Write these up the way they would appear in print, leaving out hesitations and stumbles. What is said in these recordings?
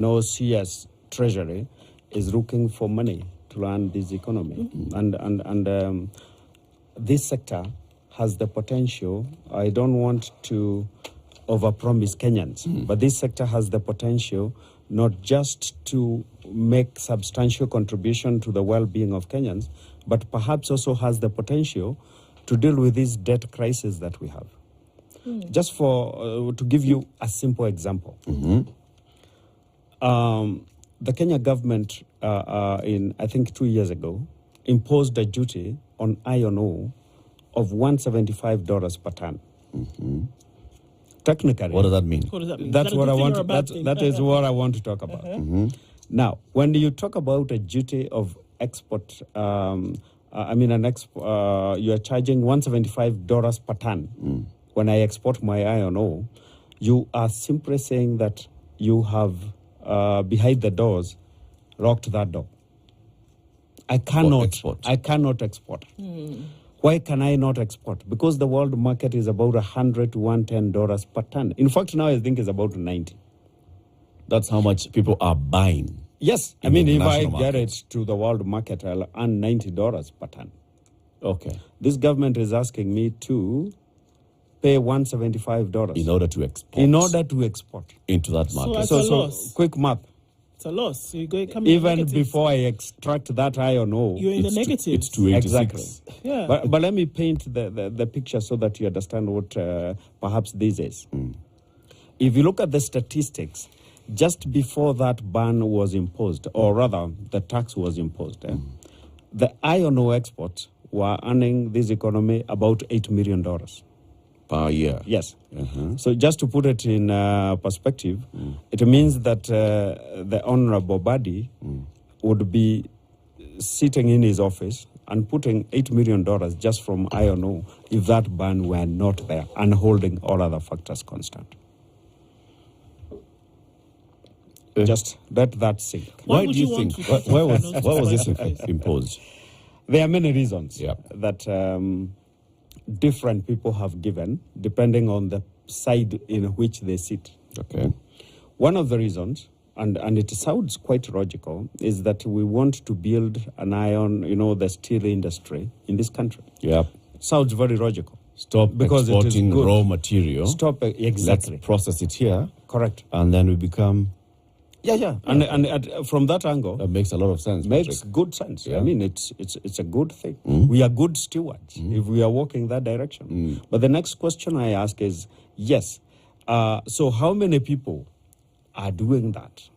No CS Treasury is looking for money to run this economy. And this sector has the potential. I don't want to overpromise Kenyans, but this sector has the potential not just to make substantial contribution to the well-being of Kenyans, but perhaps also has the potential to deal with this debt crisis that we have. Just to give you a simple example. The Kenya government, I think 2 years ago, imposed a duty on iron ore of $175 per ton. Technically, what does that mean? That's what I want. That is what I want to talk about. Now, when you talk about a duty of export, you are charging $175 per ton. When I export my iron ore, you are simply saying that you have behind the doors locked that door. I cannot export. Why can I not export? Because the world market is about $100 to $110 per ton. In fact, now I think it's about 90. That's how much people are buying. Yes. I mean, if I get it to the world market, I'll earn $90 per ton. Okay. This government is asking me to pay $175. In order to export. Into that market. So quick math. It's a loss. So even before I extract that iron ore, you're in the negative. It's 286. Exactly. Yeah. But let me paint the picture so that you understand what perhaps this is. If you look at the statistics, just before that ban was imposed, or rather the tax was imposed, the iron ore exports were earning this economy about $8 million. Per year? Yes. So just to put it in perspective, it means that the Honorable Badi would be sitting in his office and putting $8 million just from iron ore if that ban were not there and holding all other factors constant. Just let that sink. Why do you think? Why was this imposed? There are many reasons that different people have given, depending on the side in which they sit. Okay. One of the reasons, and it sounds quite logical, is that we want to build an iron, the steel industry in this country. Yeah. Sounds very logical. Stop exporting raw material. Exactly. Let's process it here. Correct. And then we become... Yeah. And from that angle... That makes a lot of sense, Makes good sense. Yeah. I mean, it's a good thing. We are good stewards if we are walking that direction. But the next question I ask is, yes, so how many people are doing that?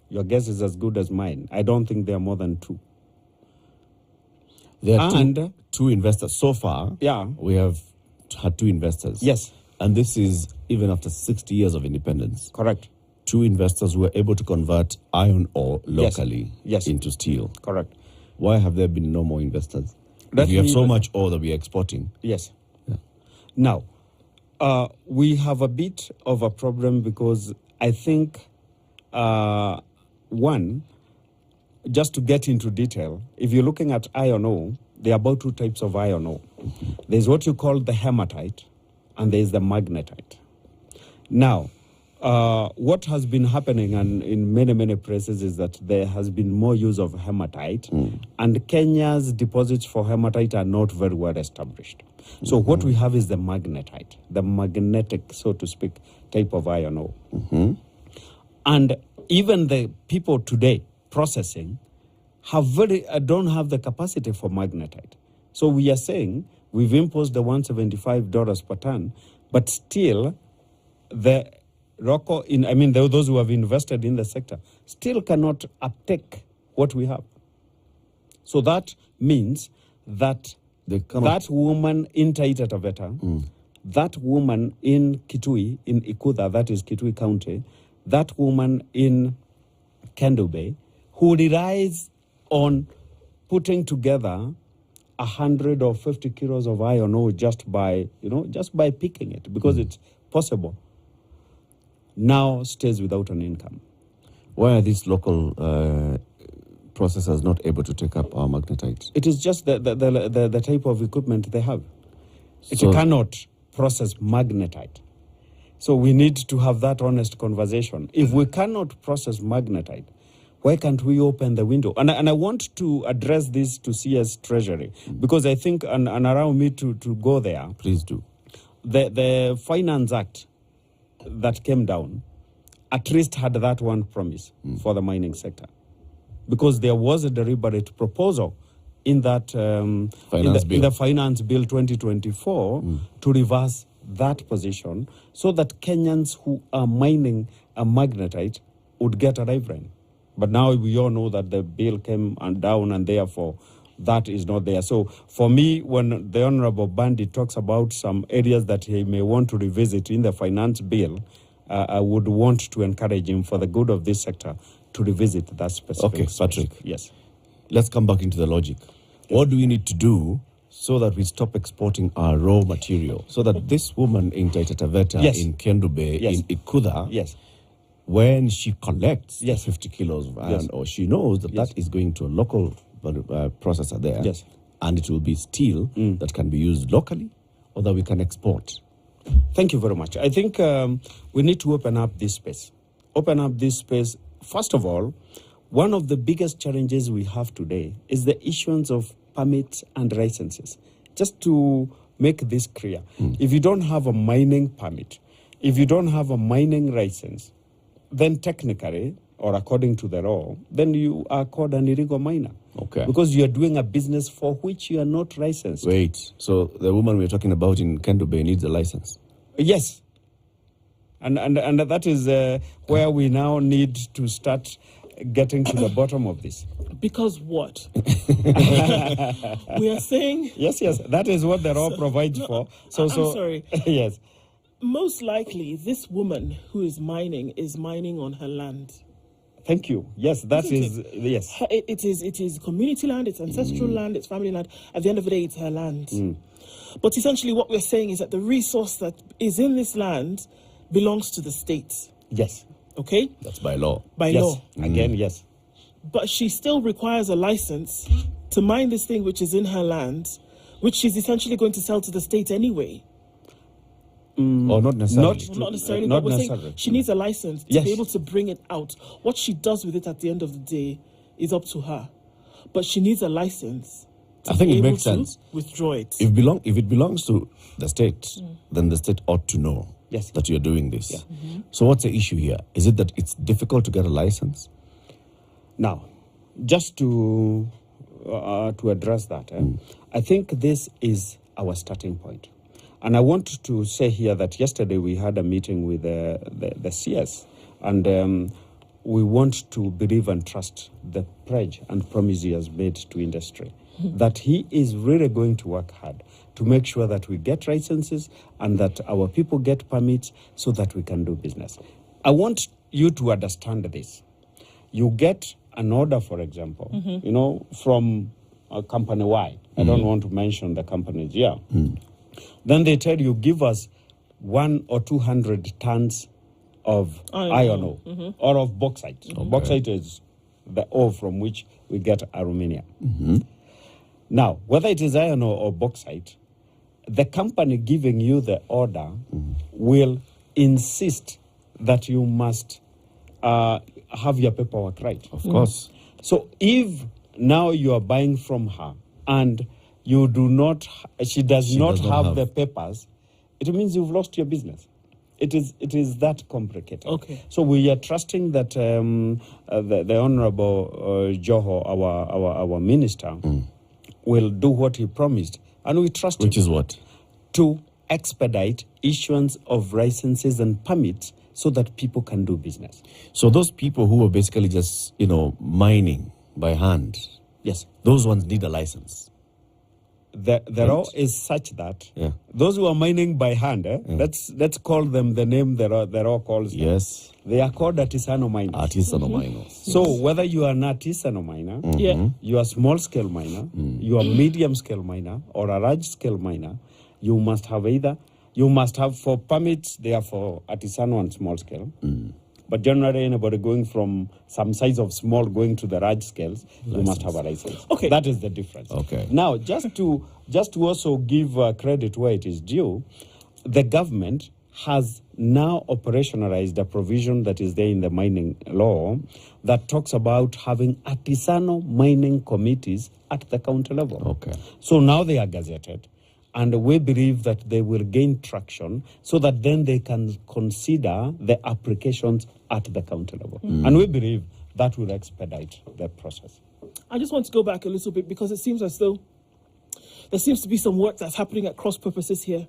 Your guess is as good as mine. I don't think there are more than two. There are two investors. So far, yeah, we have had two investors. Yes. And this is even after 60 years of independence. Correct. Two investors who were able to convert iron ore locally into steel. Correct. Why have there been no more investors? If you have so much ore that we are exporting. Yes. Yeah. Now, we have a bit of a problem because I think, one, just to get into detail, if you're looking at iron ore, there are about two types of iron ore. There's what you call the hematite, and there's the magnetite. Now, what has been happening in many places is that there has been more use of hematite, and Kenya's deposits for hematite are not very well established. So what we have is the magnetite, the magnetic, so to speak, type of iron ore. And even the people today processing don't have the capacity for magnetite. So we are saying we've imposed the $175 per ton, but still the local, those who have invested in the sector still cannot uptake what we have. So that means that that woman in Taita Taveta, that woman in Kitui, in Ikuda, that is Kitui County, that woman in Kendu Bay, who relies on putting together 100 or 50 kilos of iron ore just by picking it, because it's possible, now stays without an income. Why are these local processors not able to take up our magnetite? It is just the type of equipment they have. It cannot process magnetite. So we need to have that honest conversation. If we cannot process magnetite, why can't we open the window? And I want to address this to CS Treasury, because I think, and allow me to go there. Please do. The Finance Act that came down at least had that one promise for the mining sector, because there was a deliberate proposal in that in the Finance Bill 2024 to reverse that position, so that Kenyans who are mining a magnetite would get a lifeline. But now we all know that the bill came down, and therefore that is not there. So for me, when the Honorable Bandit talks about some areas that he may want to revisit in the finance bill, I would want to encourage him, for the good of this sector, to revisit that specific. Okay, Patrick. Yes. Let's come back into the logic. What do we need to do so that we stop exporting our raw material? So that this woman in Taita Taveta, in Kendu Bay, in Ikudha, when she collects 50 kilos of iron ore, she knows that that is going to a local processor there, and it will be steel that can be used locally or that we can export. Thank you very much. I think we need to open up this space. Open up this space. First of all, one of the biggest challenges we have today is the issuance of permits and licenses. Just to make this clear, if you don't have a mining permit, if you don't have a mining license, then technically, or according to the law, then you are called an illegal miner. Okay. Because you are doing a business for which you are not licensed. Wait, so the woman we're talking about in Kendu Bay needs a license? Yes. And that is where we now need to start getting to the bottom of this. Because what? We are saying... Yes, that is what the law provides for. I'm sorry. Yes. Most likely, this woman who is mining on her land. Thank you. Yes, that is, yes. It is community land, it's ancestral land, it's family land. At the end of the day, it's her land. But essentially what we're saying is that the resource that is in this land belongs to the state. Yes. Okay? That's by law. By law. Again, yes. But she still requires a license to mine this thing which is in her land, which she's essentially going to sell to the state anyway. Or not necessarily. Not necessarily. Not but we're necessarily. saying she needs a license to be able to bring it out. What she does with it at the end of the day is up to her. But she needs a license to I think be it able makes to sense. withdraw it. If it belongs to the state, then the state ought to know that you're doing this. Yeah. So what's the issue here? Is it that it's difficult to get a license? Now, just to address that, I think this is our starting point. And I want to say here that yesterday we had a meeting with the CS, and we want to believe and trust the pledge and promise he has made to industry, that he is really going to work hard to make sure that we get licenses and that our people get permits so that we can do business. I want you to understand this. You get an order, for example, from a company Y. I don't want to mention the companies here. Then they tell you, give us 100 or 200 tons of iron ore or of bauxite. Bauxite is the ore from which we get aluminium. Now, whether it is iron ore or bauxite, the company giving you the order will insist that you must have your paperwork right. Of course. So if now you are buying from her and she does not have the papers, it means you've lost your business. It is that complicated. Okay. So we are trusting that the Honorable Joho, our minister, will do what he promised, and we trust him. Which is what? To expedite issuance of licenses and permits so that people can do business. So those people who are basically just, mining by hand, those ones need a license. The law is such that those who are mining by hand, let's call them the name the law calls them. Yes. They are called artisanal miners. Artisanal miners. So whether you are an artisanal miner, you are a small-scale miner, you are a medium-scale miner, or a large-scale miner, you must have for permits, they are for artisanal and small-scale. But generally, anybody going from some size of small going to the large scales, you must have a license. Okay. That is the difference. Okay. Now, just to also give credit where it is due, the government has now operationalized a provision that is there in the mining law that talks about having artisanal mining committees at the county level. Okay. So now they are gazetted, and we believe that they will gain traction so that then they can consider the applications at the county level. And we believe that will expedite the process. I just want to go back a little bit because it seems as though there seems to be some work that's happening at cross purposes here.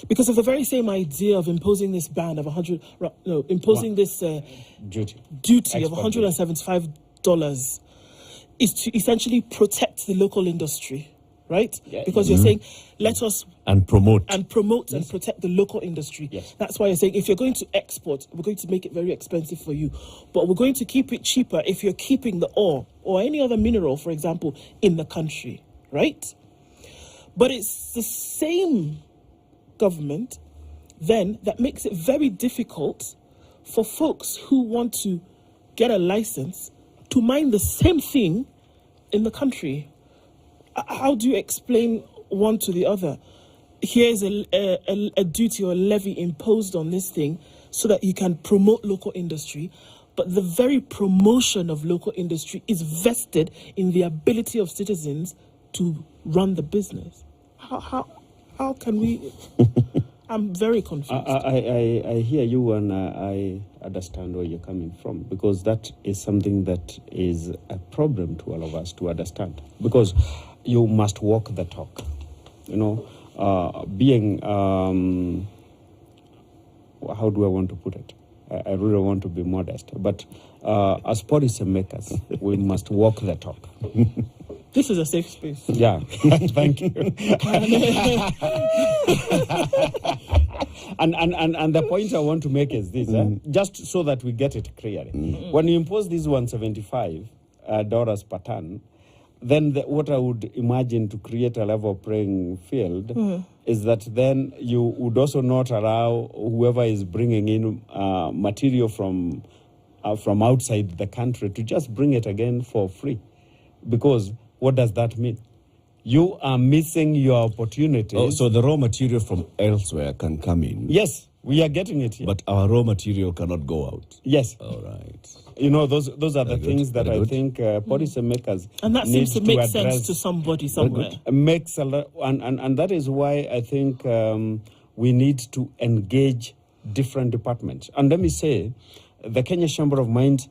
Because of the very same idea of imposing this ban of duty of $175 is to essentially protect the local industry, right? Yeah. Because you're saying, let us promote and protect the local industry. Yes. That's why you're saying, if you're going to export, we're going to make it very expensive for you. But we're going to keep it cheaper if you're keeping the ore or any other mineral, for example, in the country, right? But it's the same government then that makes it very difficult for folks who want to get a license to mine the same thing in the country. How do you explain one to the other? Here's a duty or a levy imposed on this thing so that you can promote local industry, but the very promotion of local industry is vested in the ability of citizens to run the business. How can we? I'm very confused. I hear you, and I understand where you're coming from, because that is something that is a problem to all of us to understand, because you must walk the talk. You know, being how do I want to put it? I really want to be modest, but as policymakers, we must walk the talk. This is a safe space. Yeah, thank you. and the point I want to make is this, just so that we get it clearly. When you impose these $175 per ton, then what I would imagine to create a level playing field is that then you would also not allow whoever is bringing in material from outside the country to just bring it again for free. Because what does that mean? You are missing your opportunity. Oh, so the raw material from elsewhere can come in. Yes, we are getting it here. But our raw material cannot go out. Yes. All right. You know, those are the things that I think policymakers and that need seems to make address. sense to somebody somewhere. Makes a lot, and that is why I think we need to engage different departments. And let me say, the Kenya Chamber of Mines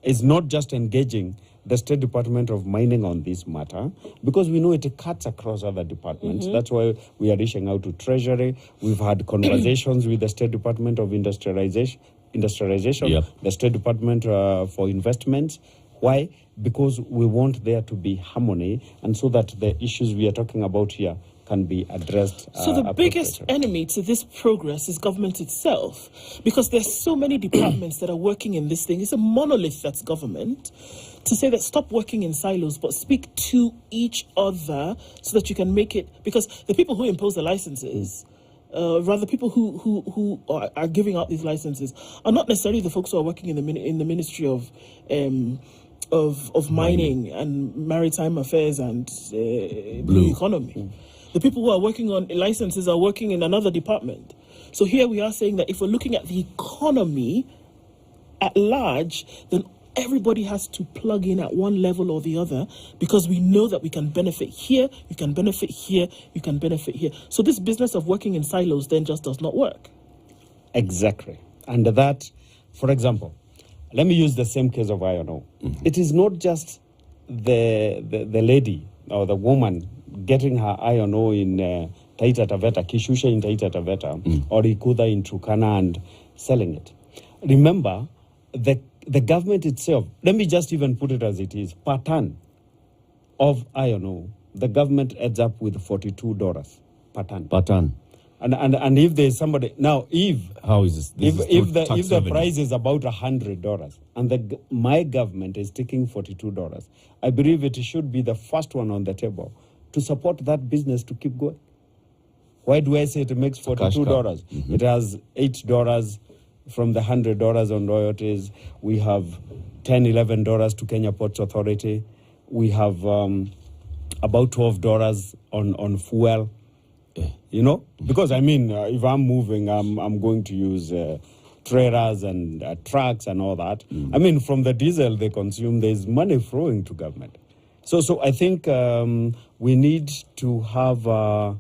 is not just engaging the State Department of Mining on this matter, because we know it cuts across other departments. That's why we are reaching out to Treasury. We've had conversations with the State Department of Industrialization, the State Department for Investments. Why? Because we want there to be harmony, and so that the issues we are talking about here can be addressed. So the biggest enemy to this progress is government itself, because there's so many departments that are working in this thing. It's a monolith that's government. To say that stop working in silos, but speak to each other so that you can make it, because the people who impose the licenses, rather people who are giving out these licenses, are not necessarily the folks who are working in the Ministry of Mining and Maritime Affairs and Blue Economy. The people who are working on licenses are working in another department. So here we are saying that if we're looking at the economy at large, then everybody has to plug in at one level or the other, because we know that we can benefit here, you can benefit here, you can benefit here. So this business of working in silos then just does not work. Exactly. And that, for example, let me use the same case of iron ore. It is not just the lady or the woman getting her iron ore in Taita Taveta, Kishusha in Taita Taveta, or Ikuda in Turkana and selling it. Remember, the government itself, let me just even put it as it is, per ton of iron ore, the government ends up with $42 per ton. Per ton. And if there's somebody now, how is this? If the price is about $100 and my government is taking $42, I believe it should be the first one on the table to support that business to keep going. Why do I say it makes $42? It has $8 from the $100 on royalties. We have $10-11 to Kenya Ports Authority. We have about $12 on fuel. You know, because I mean, if I'm moving, I'm going to use trailers and trucks and all that. I mean, from the diesel they consume, there's money flowing to government. So I think we need to have a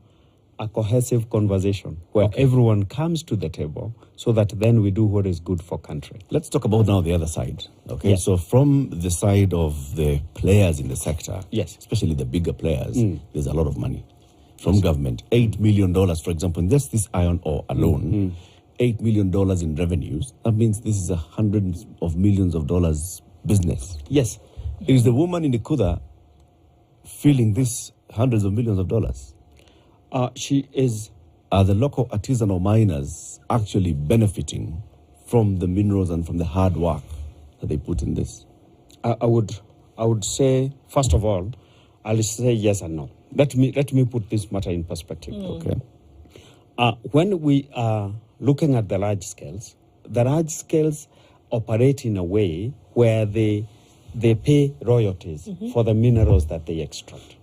cohesive conversation where everyone comes to the table so that then we do what is good for country. Let's talk about now the other side. Okay, yes. So from the side of the players in the sector, yes, especially the bigger players, there's a lot of money from government. $8 million, for example, in just this iron ore alone, $8 million in revenues. That means this is hundreds of millions of dollars business. Yes. Is the woman in the Kuda feeling this hundreds of millions of dollars? She is. Are the local artisanal miners actually benefiting from the minerals and from the hard work that they put in this? I would say, first of all, I'll say yes and no. Let me put this matter in perspective. Okay. When we are looking at the large scales operate in a way where they pay royalties for the minerals that they extract.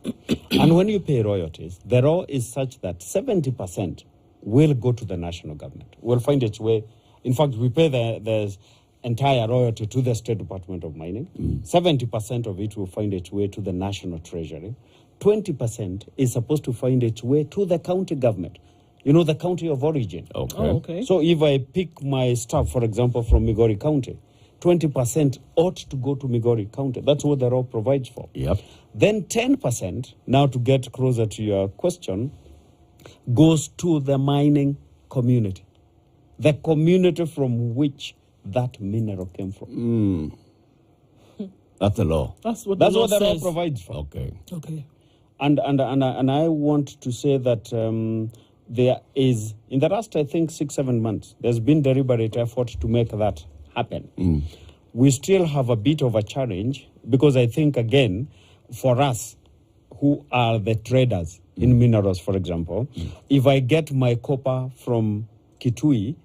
And when you pay royalties, the law is such that 70% will go to the national government. Will find its way. In fact, we pay the entire royalty to the State Department of Mining. 70% of it will find its way to the national treasury. 20% is supposed to find its way to the county government. You know, the county of origin. Okay. Oh, okay. So if I pick my staff, for example, from Migori County, 20% ought to go to Migori County. That's what the law provides for. Yep. Then 10%, now to get closer to your question, goes to the mining community. The community from which that mineral came from. That's the law. That's what the law law says. provides for. Okay. Okay. And I want to say that there is, in the last, I think, 6-7 months, there's been deliberate effort to make that happen. We still have a bit of a challenge because I think, again, for us who are the traders in minerals, for example, if I get my copper from Kitui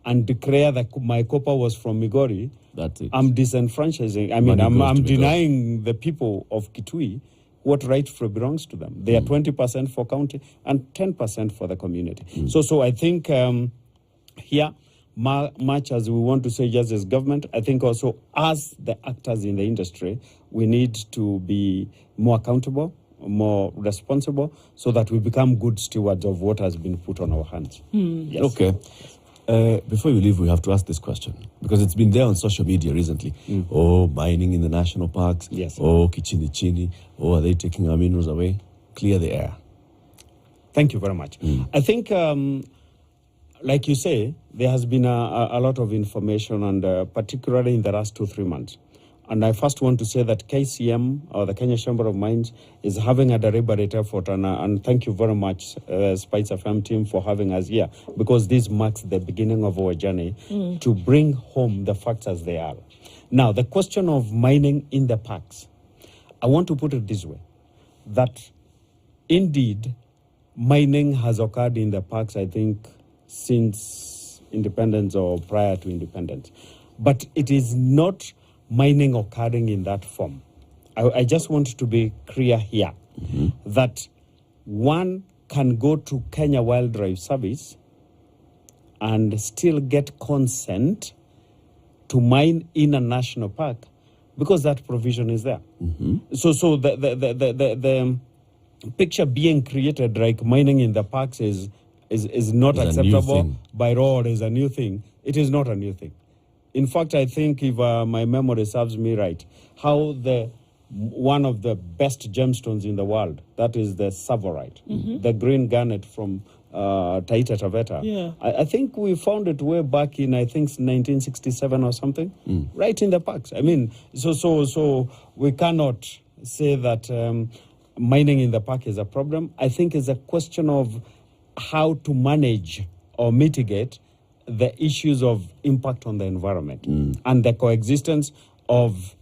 and declare that my copper was from Migori, that's it. I'm disenfranchising. I mean, I'm denying the people of Kitui what rightfully belongs to them. They are 20% for county and 10% for the community. So I think here, much as we want to say yes as government, I think also as the actors in the industry, we need to be more accountable, more responsible, so that we become good stewards of what has been put on our hands. Yes. Okay. Before you leave, we have to ask this question because it's been there on social media recently. Oh, mining in the national parks. Yes. Oh, Kichini. Oh, are they taking our minerals away? Clear the air. Thank you very much. I think, like you say, there has been a lot of information, and particularly in the last 2-3 months. And I first want to say that KCM, or the Kenya Chamber of Mines, is having a deliberate effort. And thank you very much, Spice FM team, for having us here, because this marks the beginning of our journey to bring home the facts as they are. Now, the question of mining in the parks, I want to put it this way, that indeed, mining has occurred in the parks, I think, since independence or prior to independence. But it is not mining occurring in that form. I just want to be clear here that one can go to Kenya Wildlife Service and still get consent to mine in a national park because that provision is there. So the picture being created like mining in the parks is not acceptable by law, is a new thing. It is not a new thing. In fact, I think if my memory serves me right, how one of the best gemstones in the world, that is the Savorite, the green garnet from Taita Taveta. Yeah. I think we found it way back in, I think, 1967 or something, right in the parks. I mean, so we cannot say that mining in the park is a problem. I think it's a question of how to manage or mitigate the issues of impact on the environment and the coexistence of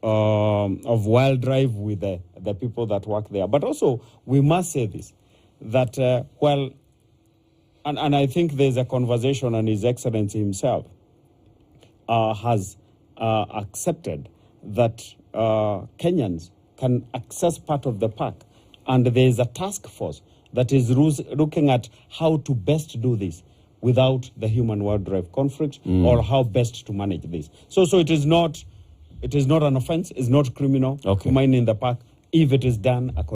wildlife with the people that work there. But also, we must say this, that and I think there's a conversation, and His Excellency himself has accepted that Kenyans can access part of the park, and there's a task force that is looking at how to best do this without the human wildlife conflict, or how best to manage this. So it is not an offense, it's not criminal to mine in the park if it is done according